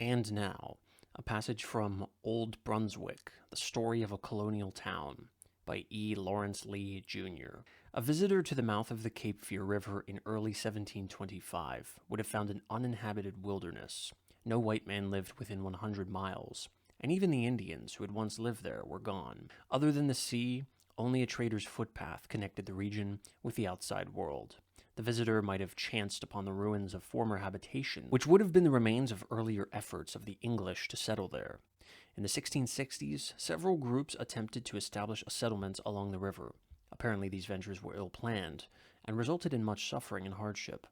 And now, a passage from Old Brunswick, The Story of a Colonial Town, by E. Lawrence Lee, Jr. A visitor to the mouth of the Cape Fear River in early 1725 would have found an uninhabited wilderness. No white man lived within 100 miles, and even the Indians who had once lived there were gone. Other than the sea, only a trader's footpath connected the region with the outside world. The visitor might have chanced upon the ruins of former habitation, which would have been the remains of earlier efforts of the English to settle there. In the 1660s, several groups attempted to establish a settlement along the river. Apparently, these ventures were ill-planned and resulted in much suffering and hardship.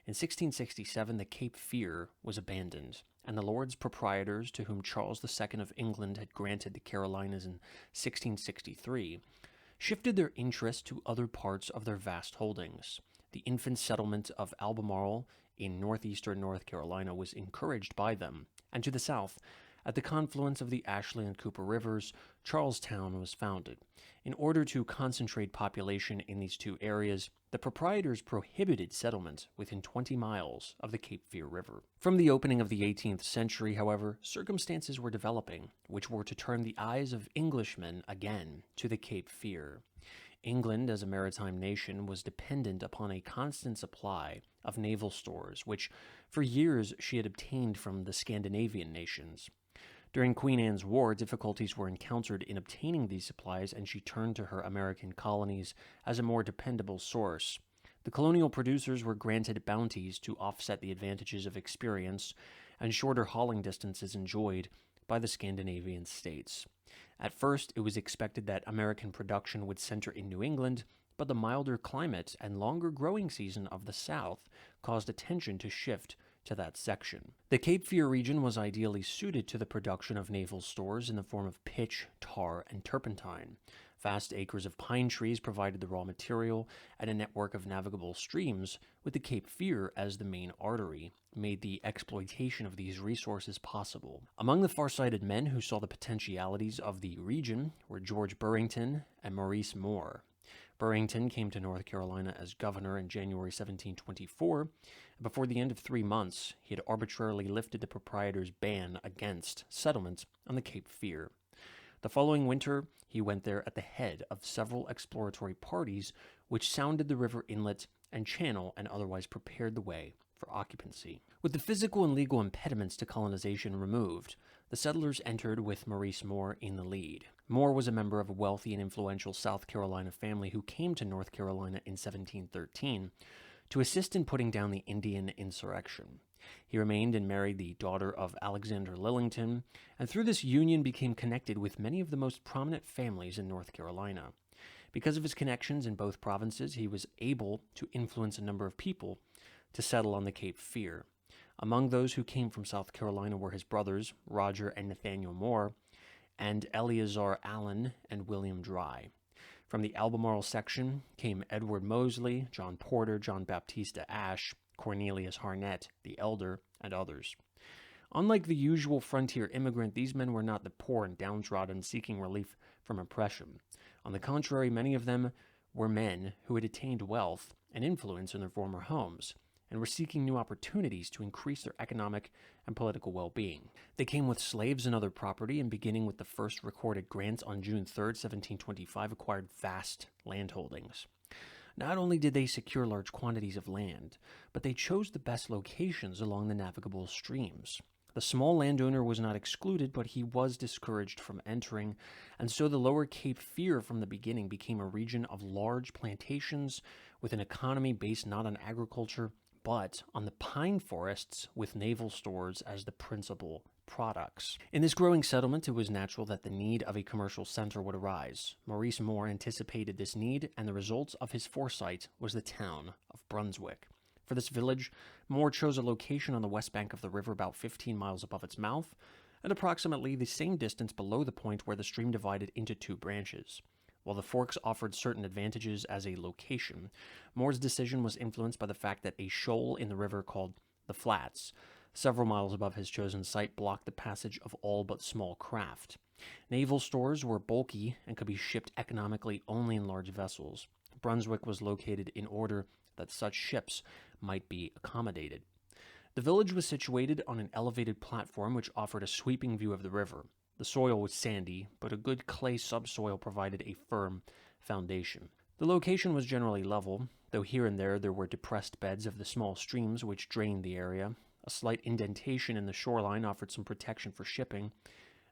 In 1667, the Cape Fear was abandoned, and the lords proprietors, to whom Charles II of England had granted the Carolinas in 1663, shifted their interest to other parts of their vast holdings. The infant settlement of Albemarle in northeastern North Carolina was encouraged by them, and to the south, at the confluence of the Ashley and Cooper rivers, Charlestown was founded. In order to concentrate population in these two areas, the proprietors prohibited settlement within 20 miles of the Cape Fear River. From the opening of the 18th century, however, circumstances were developing which were to turn the eyes of Englishmen again to the Cape Fear. England, as a maritime nation, was dependent upon a constant supply of naval stores, which for years she had obtained from the Scandinavian nations. During Queen Anne's War, difficulties were encountered in obtaining these supplies, and she turned to her American colonies as a more dependable source. The colonial producers were granted bounties to offset the advantages of experience and shorter hauling distances enjoyed by the Scandinavian states. At first, it was expected that American production would center in New England, but the milder climate and longer growing season of the South caused attention to shift to that section. The Cape Fear region was ideally suited to the production of naval stores in the form of pitch, tar, and turpentine. Vast acres of pine trees provided the raw material, and a network of navigable streams, with the Cape Fear as the main artery, made the exploitation of these resources possible. Among the far-sighted men who saw the potentialities of the region were George Burrington and Maurice Moore. Burrington came to North Carolina as governor in January 1724, and before the end of 3 months, he had arbitrarily lifted the proprietor's ban against settlement on the Cape Fear. The following winter, he went there at the head of several exploratory parties which sounded the river inlet and channel and otherwise prepared the way for occupancy. With the physical and legal impediments to colonization removed, the settlers entered with Maurice Moore in the lead. Moore was a member of a wealthy and influential South Carolina family who came to North Carolina in 1713 to assist in putting down the Indian insurrection. He remained and married the daughter of Alexander Lillington, and through this union became connected with many of the most prominent families in North Carolina. Because of his connections in both provinces, he was able to influence a number of people to settle on the Cape Fear. Among those who came from South Carolina were his brothers, Roger and Nathaniel Moore, and Eleazar Allen and William Dry. From the Albemarle section came Edward Mosley, John Porter, John Baptista Ashe, Cornelius Harnett the Elder, and others. Unlike the usual frontier immigrant, these men were not the poor and downtrodden seeking relief from oppression. On the contrary, many of them were men who had attained wealth and influence in their former homes, and were seeking new opportunities to increase their economic and political well-being. They came with slaves and other property, and beginning with the first recorded grants on June 3, 1725, acquired vast landholdings. Not only did they secure large quantities of land, but they chose the best locations along the navigable streams. The small landowner was not excluded, but he was discouraged from entering, and so the lower Cape Fear from the beginning became a region of large plantations with an economy based not on agriculture, but on the pine forests with naval stores as the principal products. In this growing settlement, it was natural that the need of a commercial center would arise. Maurice Moore anticipated this need, and the result of his foresight was the town of Brunswick. For this village, Moore chose a location on the west bank of the river about 15 miles above its mouth, and approximately the same distance below the point where the stream divided into two branches. While the forks offered certain advantages as a location, Moore's decision was influenced by the fact that a shoal in the river called the Flats, several miles above his chosen site, blocked the passage of all but small craft. Naval stores were bulky and could be shipped economically only in large vessels. Brunswick was located in order that such ships might be accommodated. The village was situated on an elevated platform which offered a sweeping view of the river. The soil was sandy, but a good clay subsoil provided a firm foundation. The location was generally level, though here and there were depressed beds of the small streams which drained the area. A slight indentation in the shoreline offered some protection for shipping,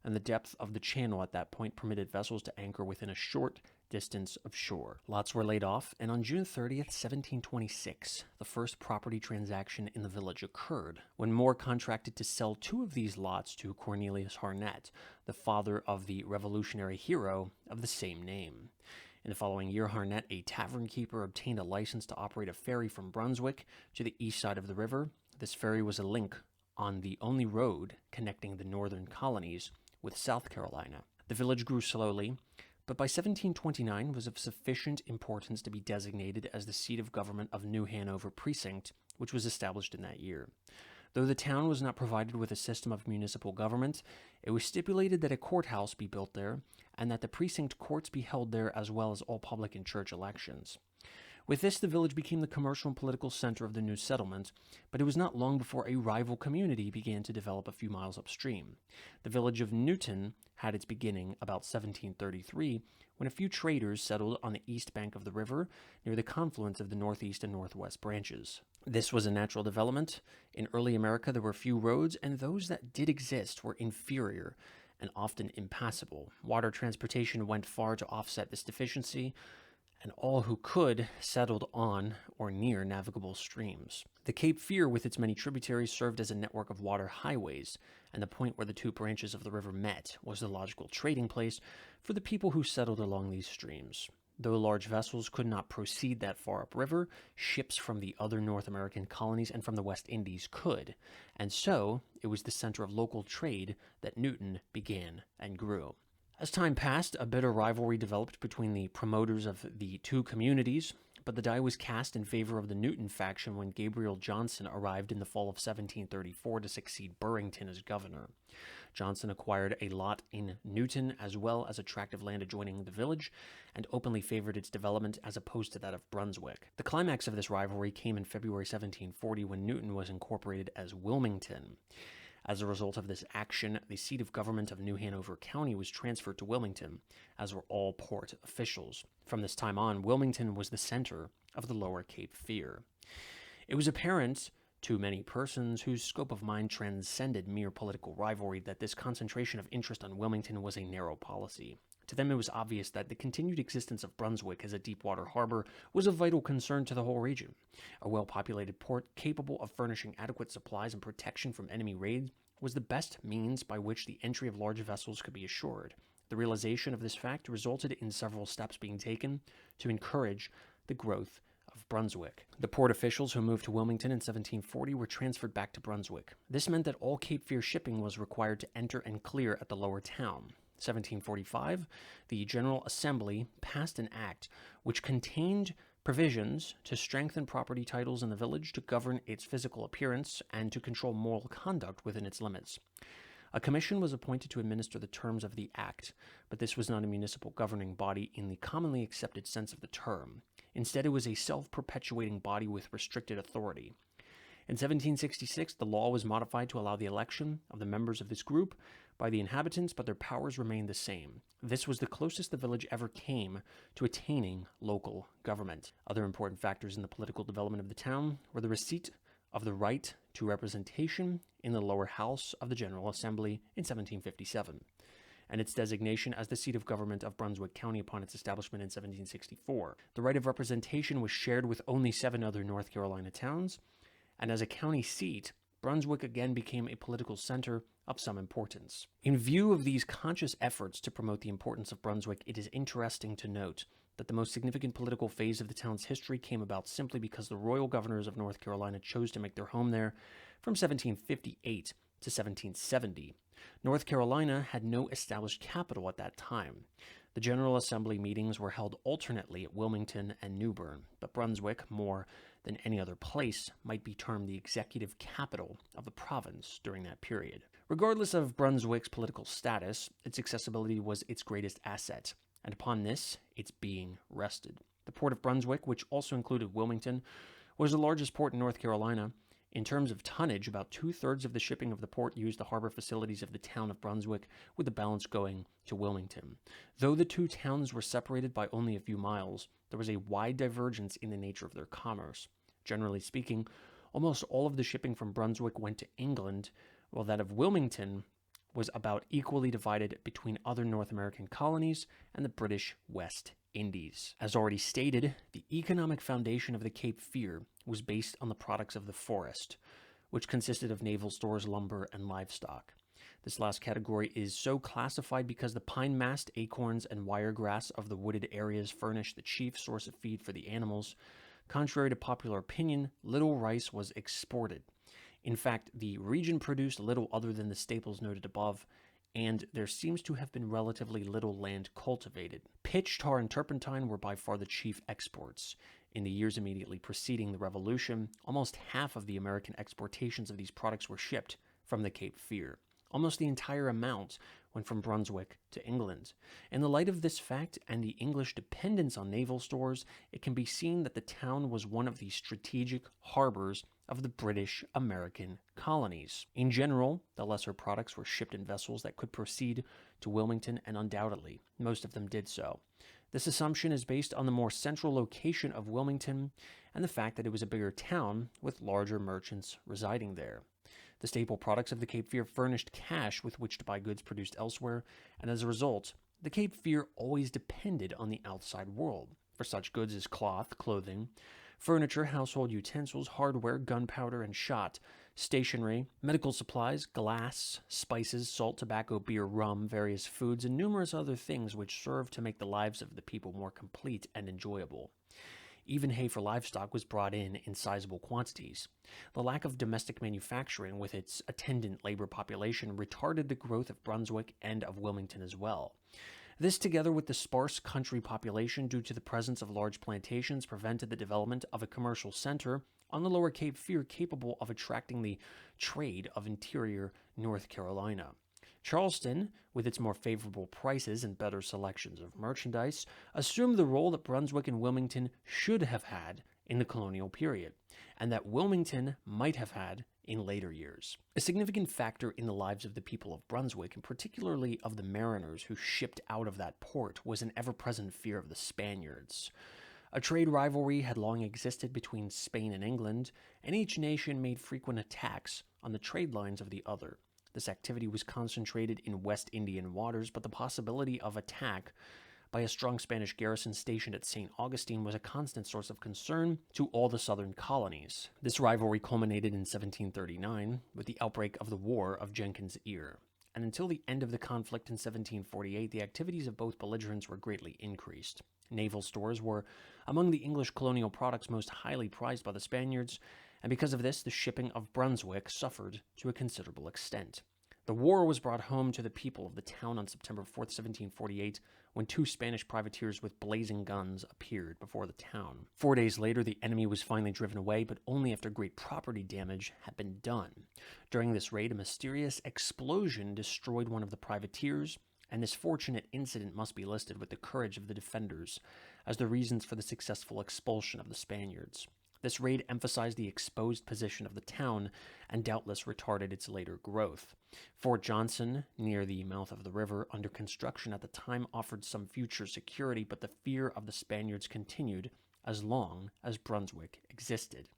and the depth of the channel at that point permitted vessels to anchor within a short distance of shore. Lots were laid off, and on June 30th, 1726, the first property transaction in the village occurred, when Moore contracted to sell 2 of these lots to Cornelius Harnett, the father of the Revolutionary hero of the same name. In the following year, Harnett, a tavern keeper, obtained a license to operate a ferry from Brunswick to the east side of the river. This ferry was a link on the only road connecting the northern colonies with South Carolina. The village grew slowly, but by 1729 was of sufficient importance to be designated as the seat of government of New Hanover Precinct, which was established in that year. Though the town was not provided with a system of municipal government, it was stipulated that a courthouse be built there, and that the precinct courts be held there, as well as all public and church elections. With this, the village became the commercial and political center of the new settlement, but it was not long before a rival community began to develop a few miles upstream. The village of Newton had its beginning about 1733, when a few traders settled on the east bank of the river, near the confluence of the northeast and northwest branches. This was a natural development. In early America, there were few roads, and those that did exist were inferior and often impassable. Water transportation went far to offset this deficiency, and all who could settled on or near navigable streams. The Cape Fear, with its many tributaries, served as a network of water highways, and the point where the 2 branches of the river met was the logical trading place for the people who settled along these streams. Though large vessels could not proceed that far upriver, ships from the other North American colonies and from the West Indies could, and so it was the center of local trade that Newton began and grew. As time passed, a bitter rivalry developed between the promoters of the 2 communities, but the die was cast in favor of the Newton faction when Gabriel Johnson arrived in the fall of 1734 to succeed Burrington as governor. Johnson acquired a lot in Newton as well as a tract of land adjoining the village, and openly favored its development as opposed to that of Brunswick. The climax of this rivalry came in February 1740 when Newton was incorporated as Wilmington. As a result of this action, the seat of government of New Hanover County was transferred to Wilmington, as were all port officials. From this time on, Wilmington was the center of the lower Cape Fear. It was apparent to many persons whose scope of mind transcended mere political rivalry that this concentration of interest on Wilmington was a narrow policy. To them, it was obvious that the continued existence of Brunswick as a deep-water harbor was of vital concern to the whole region. A well-populated port capable of furnishing adequate supplies and protection from enemy raids was the best means by which the entry of large vessels could be assured. The realization of this fact resulted in several steps being taken to encourage the growth of Brunswick. The port officials who moved to Wilmington in 1740 were transferred back to Brunswick. This meant that all Cape Fear shipping was required to enter and clear at the lower town. 1745, the General Assembly passed an act which contained provisions to strengthen property titles in the village, to govern its physical appearance, and to control moral conduct within its limits. A commission was appointed to administer the terms of the act, but this was not a municipal governing body in the commonly accepted sense of the term. Instead, it was a self-perpetuating body with restricted authority. In 1766, the law was modified to allow the election of the members of this group by the inhabitants, but their powers remained the same. This was the closest the village ever came to attaining local government. Other important factors in the political development of the town were the receipt of the right to representation in the lower house of the General Assembly in 1757, and its designation as the seat of government of Brunswick County upon its establishment in 1764. The right of representation was shared with only 7 other North Carolina towns, and as a county seat, Brunswick again became a political center of some importance. In view of these conscious efforts to promote the importance of Brunswick, it is interesting to note that the most significant political phase of the town's history came about simply because the royal governors of North Carolina chose to make their home there from 1758 to 1770. North Carolina had no established capital at that time. The General Assembly meetings were held alternately at Wilmington and New Bern, but Brunswick, more than any other place, might be termed the executive capital of the province during that period. Regardless of Brunswick's political status, its accessibility was its greatest asset, and upon this, its being rested. The port of Brunswick, which also included Wilmington, was the largest port in North Carolina. In terms of tonnage, about two-thirds of the shipping of the port used the harbor facilities of the town of Brunswick, with the balance going to Wilmington. Though the two towns were separated by only a few miles, there was a wide divergence in the nature of their commerce. Generally speaking, almost all of the shipping from Brunswick went to England, while that of Wilmington was about equally divided between other North American colonies and the British West Indies. As already stated, the economic foundation of the Cape Fear was based on the products of the forest, which consisted of naval stores, lumber, and livestock. This last category is so classified because the pine mast, acorns, and wiregrass of the wooded areas furnished the chief source of feed for the animals. Contrary to popular opinion, little rice was exported. In fact, the region produced little other than the staples noted above, and there seems to have been relatively little land cultivated. Pitch, tar, and turpentine were by far the chief exports. In the years immediately preceding the Revolution, almost half of the American exportations of these products were shipped from the Cape Fear. Almost the entire amount went from Brunswick to England. In the light of this fact and the English dependence on naval stores, it can be seen that the town was one of the strategic harbors of the British American colonies. In general, the lesser products were shipped in vessels that could proceed to Wilmington, and undoubtedly, most of them did so. This assumption is based on the more central location of Wilmington and the fact that it was a bigger town with larger merchants residing there. The staple products of the Cape Fear furnished cash with which to buy goods produced elsewhere, and as a result, the Cape Fear always depended on the outside world for such goods as cloth, clothing, furniture, household utensils, hardware, gunpowder and shot, stationery, medical supplies, glass, spices, salt, tobacco, beer, rum, various foods, and numerous other things which served to make the lives of the people more complete and enjoyable. Even hay for livestock was brought in sizable quantities. The lack of domestic manufacturing with its attendant labor population retarded the growth of Brunswick and of Wilmington as well. This, together with the sparse country population due to the presence of large plantations, prevented the development of a commercial center on the lower Cape Fear capable of attracting the trade of interior North Carolina. Charleston, with its more favorable prices and better selections of merchandise, assumed the role that Brunswick and Wilmington should have had in the colonial period, and that Wilmington might have had in later years. A significant factor in the lives of the people of Brunswick, and particularly of the mariners who shipped out of that port, was an ever-present fear of the Spaniards. A trade rivalry had long existed between Spain and England, and each nation made frequent attacks on the trade lines of the other. This activity was concentrated in West Indian waters, but the possibility of attack by a strong Spanish garrison stationed at St. Augustine was a constant source of concern to all the southern colonies. This rivalry culminated in 1739 with the outbreak of the War of Jenkins' Ear, and until the end of the conflict in 1748, the activities of both belligerents were greatly increased. Naval stores were among the English colonial products most highly prized by the Spaniards, and because of this, the shipping of Brunswick suffered to a considerable extent. The war was brought home to the people of the town on September 4th, 1748, when two Spanish privateers with blazing guns appeared before the town. 4 days later, the enemy was finally driven away, but only after great property damage had been done. During this raid, a mysterious explosion destroyed one of the privateers, and this fortunate incident must be listed with the courage of the defenders as the reasons for the successful expulsion of the Spaniards. This raid emphasized the exposed position of the town and doubtless retarded its later growth. Fort Johnson, near the mouth of the river, under construction at the time, offered some future security, but the fear of the Spaniards continued as long as Brunswick existed.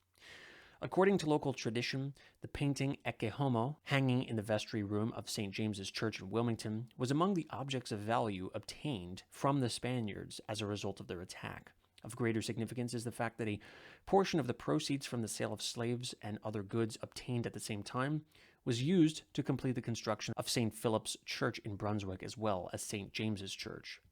According to local tradition, the painting Ecce Homo, hanging in the vestry room of St. James's Church in Wilmington, was among the objects of value obtained from the Spaniards as a result of their attack. Of greater significance is the fact that a portion of the proceeds from the sale of slaves and other goods obtained at the same time was used to complete the construction of St. Philip's Church in Brunswick as well as St. James's Church.